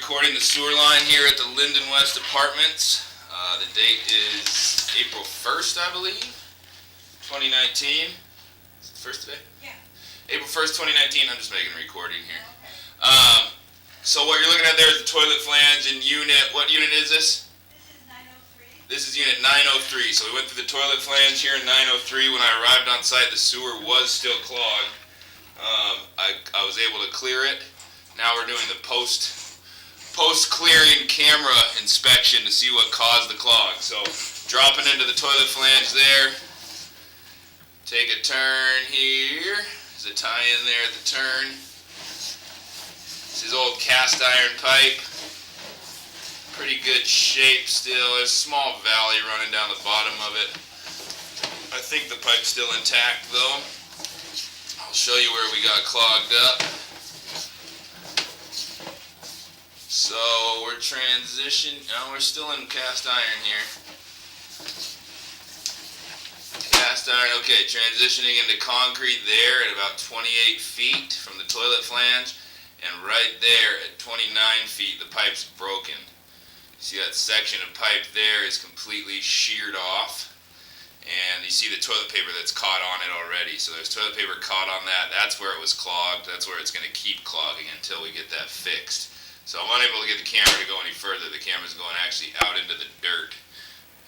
recording the sewer line here at the Linden West Apartments. The date is April 1st, I believe, 2019. Is it the first today? Yeah. April 1st, 2019. I'm just making a recording here. Okay. So what you're looking at there is the toilet flange in unit. What unit is this? This is 903. This is unit 903. So we went through the toilet flange here in 903. When I arrived on site, the sewer was still clogged. I was able to clear it. Now we're doing the post-clearing camera inspection to see what caused the clog. So dropping into the toilet flange there. Take a turn here. There's a tie in there at the turn. This is old cast iron pipe. Pretty good shape still. There's a small valley running down the bottom of it. I think the pipe's still intact though. I'll show you where we got clogged up. So we're we're still in cast iron here. Cast iron, okay, transitioning into concrete there at about 28 feet from the toilet flange. And right there at 29 feet, the pipe's broken. You see that section of pipe there is completely sheared off. And you see the toilet paper that's caught on it already. So there's toilet paper caught on that. That's where it was clogged. That's where it's going to keep clogging until we get that fixed. So I'm unable to get the camera to go any further. The camera's going actually out into the dirt.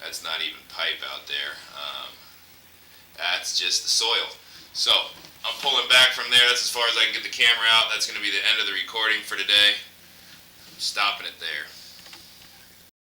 That's not even pipe out there. That's just the soil. So I'm pulling back from there. That's as far as I can get the camera out. That's going to be the end of the recording for today. I'm stopping it there.